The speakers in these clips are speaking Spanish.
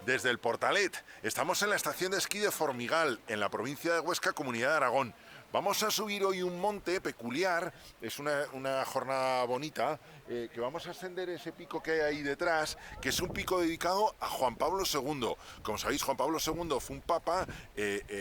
desde el Portalet. Estamos en la estación de esquí de Formigal, en la provincia de Huesca, Comunidad de Aragón. Vamos a subir hoy un monte peculiar, es una jornada bonita, que vamos a ascender ese pico que hay ahí detrás, que es un pico dedicado a Juan Pablo II. Como sabéis, Juan Pablo II fue un papa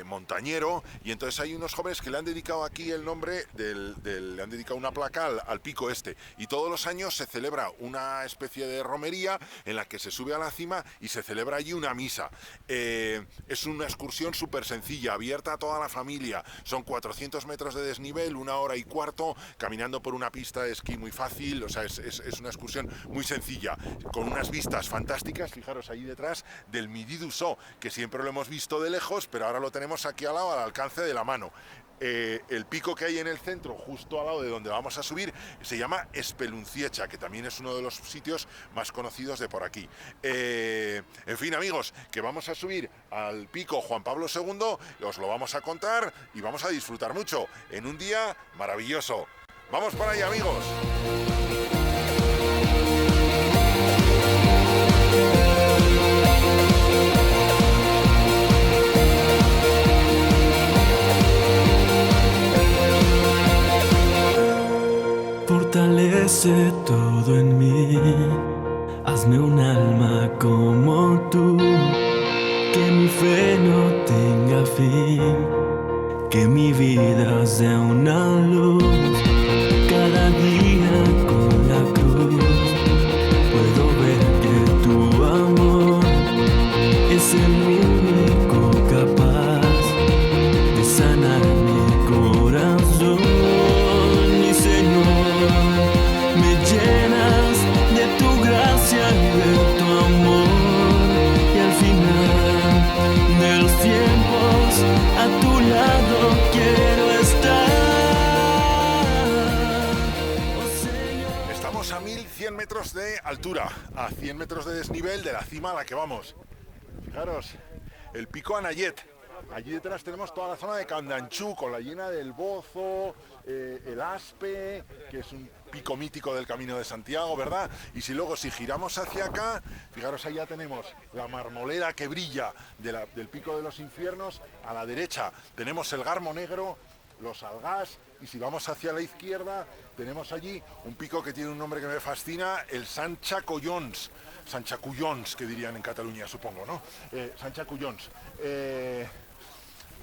montañero, y entonces hay unos jóvenes que le han dedicado aquí el nombre, le han dedicado una placa al pico este. Y todos los años se celebra una especie de romería en la que se sube a la cima y se celebra allí una misa. Es una excursión súper sencilla, abierta a toda la familia. Son 400 metros de desnivel, 1 hora y cuarto, caminando por una pista de esquí muy fácil. O sea, es una excursión muy sencilla, con unas vistas fantásticas. Fijaros ahí detrás del Midi du Sceau, que siempre lo hemos visto de lejos, pero ahora lo tenemos aquí al lado, al alcance de la mano. El pico que hay en el centro, justo al lado de donde vamos a subir, se llama Espelunciecha, que también es uno de los sitios más conocidos de por aquí. En fin, amigos, que vamos a subir al pico Juan Pablo II, os lo vamos a contar y vamos a disfrutar mucho en un día maravilloso. ¡Vamos para allá, amigos! Fortalece todo en mí, hazme un alma como tú, que mi fe no tenga fin, que mi vida sea una luz, cada día con la cruz, puedo ver que tu amor es el único capaz de sanar mi corazón. Mi Señor, me llenas de tu gracia y de tu amor, y al final de los tiempos a tu lado quiero estar. Oh Señor. Estamos a 1100 metros de altura, a 100 metros de desnivel de la cima a la que vamos. Fijaros, el pico Anayet. Allí detrás tenemos toda la zona de Candanchú, con la llena del Bozo, el Aspe, que es un pico mítico del Camino de Santiago, ¿verdad? Y si giramos hacia acá, fijaros, ahí ya tenemos la marmolera que brilla del Pico de los Infiernos. A la derecha tenemos el Garmo Negro, los Algás, y si vamos hacia la izquierda tenemos allí un pico que tiene un nombre que me fascina, el Sanchacollons, que dirían en Cataluña, supongo, ¿no? Sanchacollons.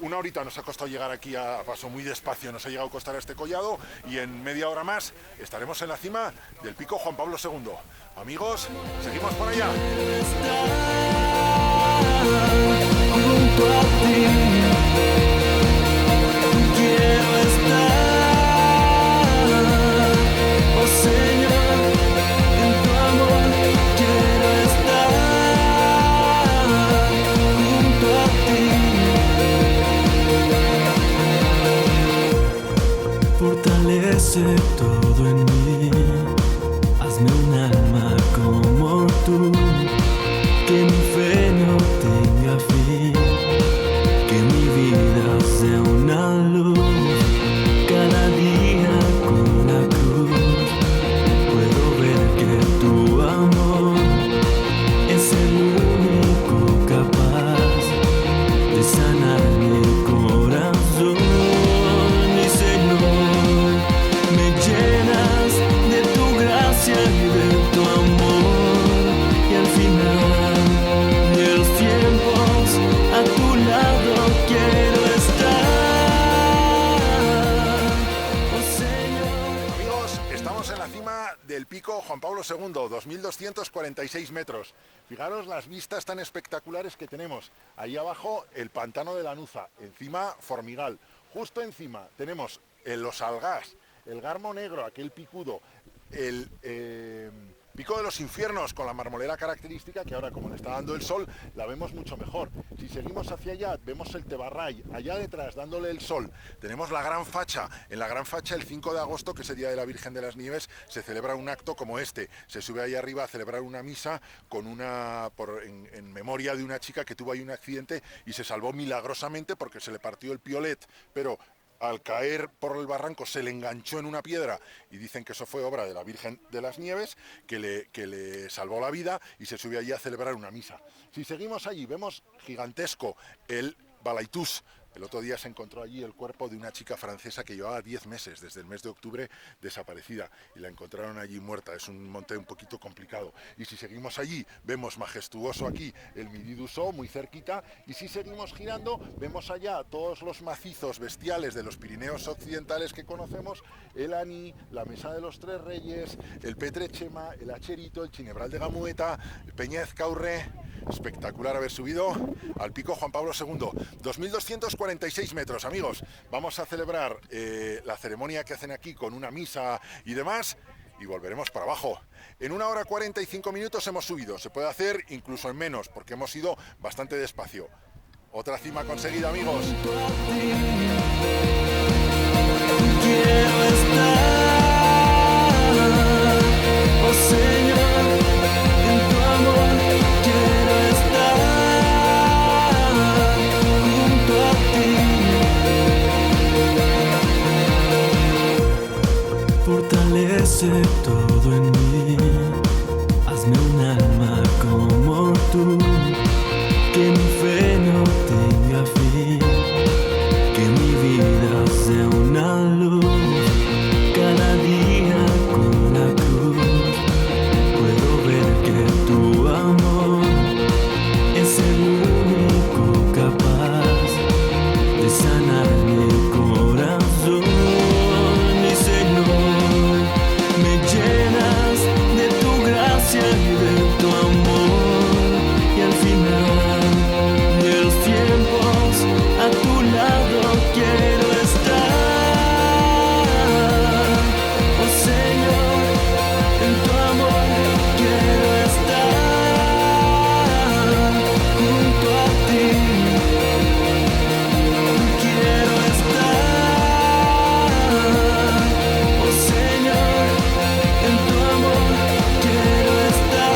Una horita nos ha costado llegar aquí a paso muy despacio, nos ha llegado a costar este collado, y en media hora más estaremos en la cima del pico Juan Pablo II. Amigos, seguimos por allá. Junto a ti quiero estar, oh Señor, en tu amor quiero estar, junto a ti. Fortalece todo en mí, hazme un alma como tú, que mi fe no tenga fin, que mi vida sea una luz, cada día con la cruz, puedo ver que tu amor es el único capaz de sanar mi corazón. Mi Señor, me llenas de tu gracia y de tu amor, y al final de los tiempos a tu lado quiero estar, oh Señor. Amigos, estamos en la cima del pico Juan Pablo II, 2246 metros. Fijaros las vistas tan espectaculares que tenemos. Ahí abajo el pantano de Lanuza, encima Formigal. Justo encima tenemos los Algás, el Garmo Negro, aquel picudo, el Pico de los Infiernos, con la marmolera característica, que ahora, como le está dando el sol, la vemos mucho mejor. Si seguimos hacia allá, vemos el Tebarray, allá detrás, dándole el sol. Tenemos la Gran Facha. En la Gran Facha, el 5 de agosto, que es el Día de la Virgen de las Nieves, se celebra un acto como este. Se sube ahí arriba a celebrar una misa en memoria de una chica que tuvo ahí un accidente y se salvó milagrosamente porque se le partió el piolet, pero al caer por el barranco se le enganchó en una piedra y dicen que eso fue obra de la Virgen de las Nieves, que le salvó la vida y se subió allí a celebrar una misa. Si seguimos allí, vemos gigantesco el Balaitús. El otro día se encontró allí el cuerpo de una chica francesa que llevaba 10 meses, desde el mes de octubre, desaparecida, y la encontraron allí muerta. Es un monte un poquito complicado. Y si seguimos allí, vemos majestuoso aquí el Midi du Sceau, muy cerquita, y si seguimos girando, vemos allá todos los macizos bestiales de los Pirineos occidentales que conocemos, el Aní, la Mesa de los Tres Reyes, el Petrechema, el Acherito, el Chinebral de Gamueta, el Peñez Caurre. Espectacular haber subido al pico Juan Pablo II. 2.246 metros, amigos. Vamos a celebrar la ceremonia que hacen aquí con una misa y demás, y volveremos para abajo. En 1 hora 45 minutos hemos subido. Se puede hacer incluso en menos, porque hemos ido bastante despacio. Otra cima conseguida, amigos. Quiero estar, oh Señor, en tu amor. Quiero estar junto a ti. Fortalece todo en mí. Hazme un alma como tú. Que mi fe no tenga fin. Que mi vida sea una luz. Cada día con la cruz puedo ver que tu amor es el único capaz de sanar mi corazón. Mi Señor, me llenas de tu gracia y de tu amor, y al final de los tiempos a tu lado quiero estar. Oh Señor, en tu amor quiero estar junto a ti. Quiero estar, oh Señor, en tu amor quiero estar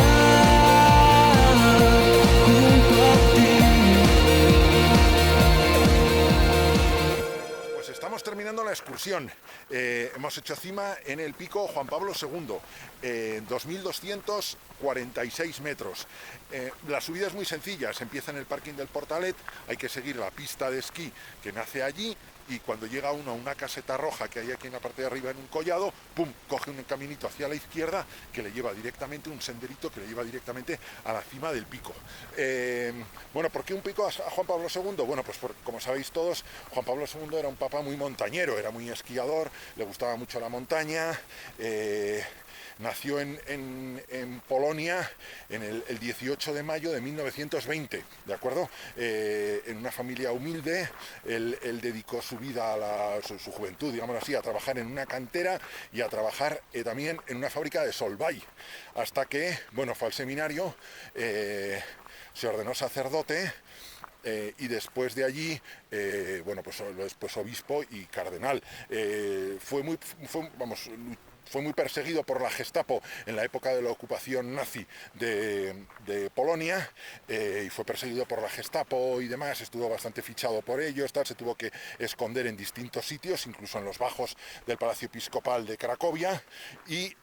junto a ti. Pues estamos terminando la excursión. Hemos hecho cima en el pico Juan Pablo II, 2.246 metros. La subida es muy sencilla, se empieza en el parking del Portalet, hay que seguir la pista de esquí que nace allí, y cuando llega uno a una caseta roja que hay aquí en la parte de arriba en un collado, ¡pum!, coge un caminito hacia la izquierda que le lleva directamente, un senderito que le lleva directamente a la cima del pico. Bueno, ¿por qué un pico a Juan Pablo II? Bueno, pues como sabéis todos, Juan Pablo II era un papa muy montañero, era muy esquiador, le gustaba mucho la montaña. Nació en Polonia el 18 de mayo de 1920, ¿de acuerdo? En una familia humilde. Él dedicó su vida, su juventud, digamos así, a trabajar en una cantera y a trabajar también en una fábrica de Solvay, hasta que, bueno, fue al seminario, se ordenó sacerdote, y después de allí, bueno, pues obispo y cardenal. Fue muy perseguido por la Gestapo en la época de la ocupación nazi de Polonia, y fue perseguido por la Gestapo y demás, estuvo bastante fichado por ellos, se tuvo que esconder en distintos sitios, incluso en los bajos del Palacio Episcopal de Cracovia, y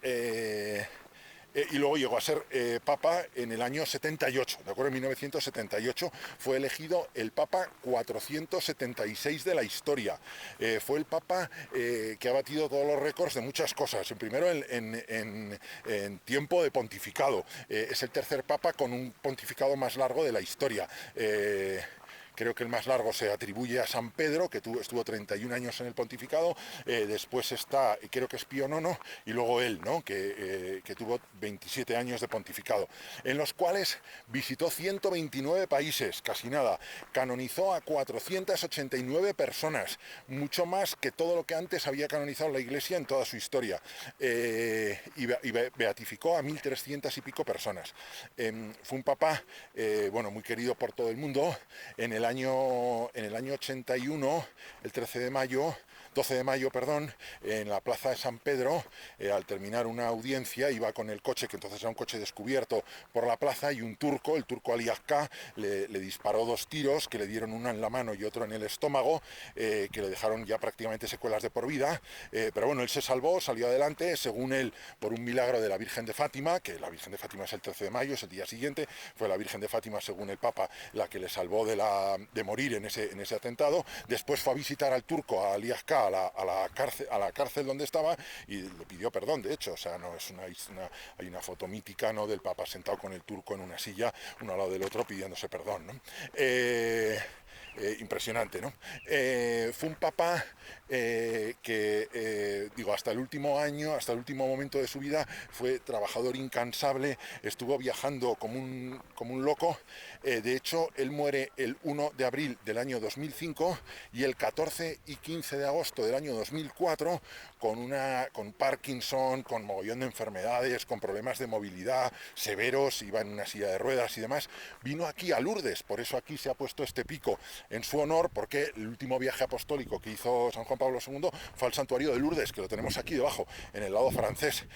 luego llegó a ser papa en el año 78, ¿de acuerdo? En 1978 fue elegido el papa 476 de la historia. Fue el papa que ha batido todos los récords de muchas cosas. Primero en tiempo de pontificado. Es el tercer papa con un pontificado más largo de la historia. Creo que el más largo se atribuye a San Pedro, que estuvo 31 años en el pontificado. Después está, creo que es Pío IX, y luego él, ¿no?, que tuvo 27 años de pontificado, en los cuales visitó 129 países, casi nada. Canonizó a 489 personas, mucho más que todo lo que antes había canonizado la Iglesia en toda su historia. Y beatificó a 1.300 y pico personas. Fue un papa, bueno, muy querido por todo el mundo. En el el año 81, el 12 de mayo, en la plaza de San Pedro, al terminar una audiencia, iba con el coche, que entonces era un coche descubierto, por la plaza, y un turco, el turco Ali Akka, le disparó 2 tiros que le dieron uno en la mano y otro en el estómago, que le dejaron ya prácticamente secuelas de por vida, pero bueno, él se salvó, salió adelante, según él, por un milagro de la Virgen de Fátima, que la Virgen de Fátima es el 13 de mayo, es el día siguiente, fue la Virgen de Fátima, según el Papa, la que le salvó de morir en ese atentado. Después fue a visitar al turco, a Ali Akka, a la cárcel donde estaba, y le pidió perdón, de hecho, o sea, no es hay una foto mítica, ¿no?, del Papa sentado con el turco en una silla, uno al lado del otro, pidiéndose perdón, ¿no? Impresionante, ¿no? Fue un papa que, hasta el último año, hasta el último momento de su vida, fue trabajador incansable, estuvo viajando como un loco. De hecho, él muere el 1 de abril del año 2005 y el 14 y 15 de agosto del año 2004, con Parkinson, con mogollón de enfermedades, con problemas de movilidad severos, iba en una silla de ruedas y demás, vino aquí a Lourdes. Por eso aquí se ha puesto este pico en su honor, porque el último viaje apostólico que hizo San Juan Pablo II fue al santuario de Lourdes, que lo tenemos aquí debajo, en el lado francés.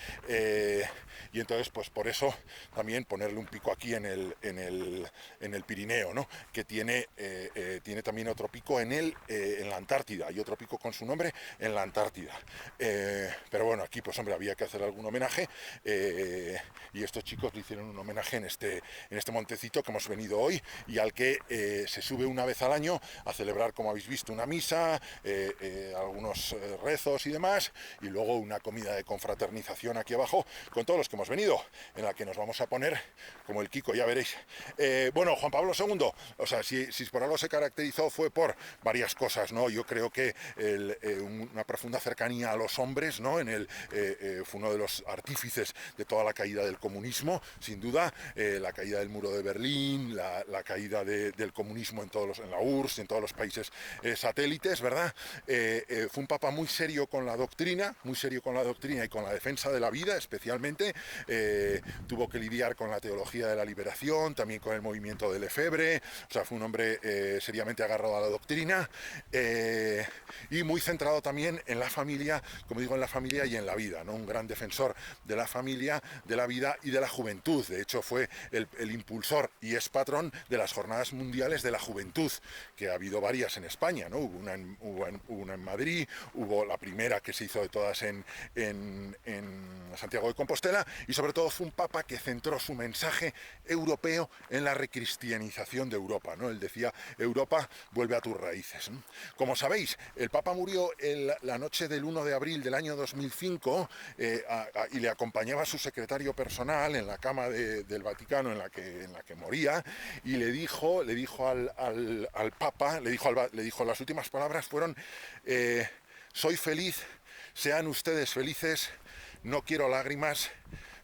Y entonces, pues por eso también ponerle un pico aquí en el Pirineo, ¿no?, que tiene también otro pico en la Antártida, y otro pico con su nombre en la Antártida. Pero bueno, aquí pues hombre, había que hacer algún homenaje, y estos chicos le hicieron un homenaje en este montecito que hemos venido hoy, y al que se sube una vez al año a celebrar, como habéis visto, una misa, algunos rezos y demás, y luego una comida de confraternización aquí abajo con todos los que hemos venido, en la que nos vamos a poner como el Kiko, ya veréis. Bueno, Juan Pablo II, o sea, si por algo se caracterizó, fue por varias cosas, ¿no? Yo creo que una profunda cercanía a los hombres, ¿no? Fue uno de los artífices de toda la caída del comunismo, sin duda, la caída del muro de Berlín, la caída del comunismo en la URSS, en todos los países satélites, ¿verdad? Fue un papa muy serio con la doctrina y con la defensa de la vida, especialmente. Tuvo que lidiar con la teología de la liberación, también con el movimiento de Lefebvre, o sea, fue un hombre seriamente agarrado a la doctrina, y muy centrado también en la familia, como digo, en la familia y en la vida, ¿no? Un gran defensor de la familia, de la vida y de la juventud. De hecho, fue el impulsor y es patrón de las Jornadas Mundiales de la Juventud, que ha habido varias en España, ¿no? Hubo una en Madrid, hubo la primera que se hizo de todas en Santiago de Compostela, y sobre todo fue un papa que centró su mensaje europeo en la recristianización de Europa, ¿no? Él decía: Europa, vuelve a tus raíces, ¿no? Como sabéis, el papa murió la noche del 1 de abril del año 2005, y le acompañaba su secretario personal en la cama del Vaticano en la que moría, y le dijo al papa, le dijo, las últimas palabras fueron: soy feliz, sean ustedes felices, no quiero lágrimas,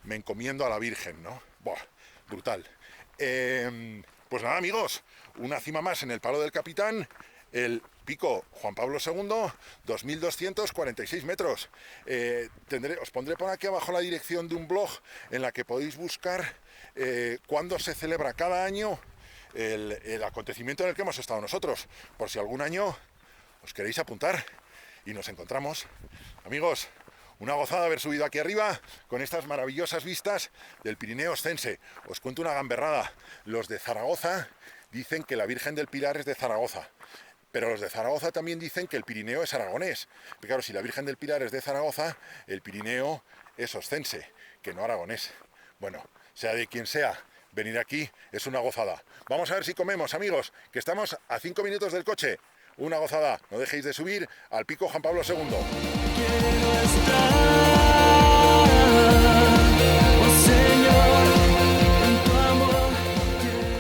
me encomiendo a la Virgen, ¿no? Buah, brutal. Pues nada, amigos, una cima más en el Palo del Capitán, el pico Juan Pablo II, 2.246 metros. Os pondré por aquí abajo la dirección de un blog en la que podéis buscar cuándo se celebra cada año el acontecimiento en el que hemos estado nosotros, por si algún año os queréis apuntar y nos encontramos. Amigos, una gozada haber subido aquí arriba con estas maravillosas vistas del Pirineo Oscense. Os cuento una gamberrada: los de Zaragoza dicen que la Virgen del Pilar es de Zaragoza, pero los de Zaragoza también dicen que el Pirineo es aragonés. Pero claro, si la Virgen del Pilar es de Zaragoza, el Pirineo es oscense, que no aragonés. Bueno, sea de quien sea, venir aquí es una gozada. Vamos a ver si comemos, amigos, que estamos a 5 minutos del coche. Una gozada. No dejéis de subir al pico Juan Pablo II. Quiero estar, oh Señor, en tu amor.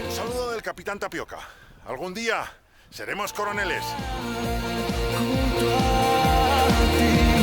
Un saludo del capitán Tapioca. Algún día seremos coroneles. Junto a ti.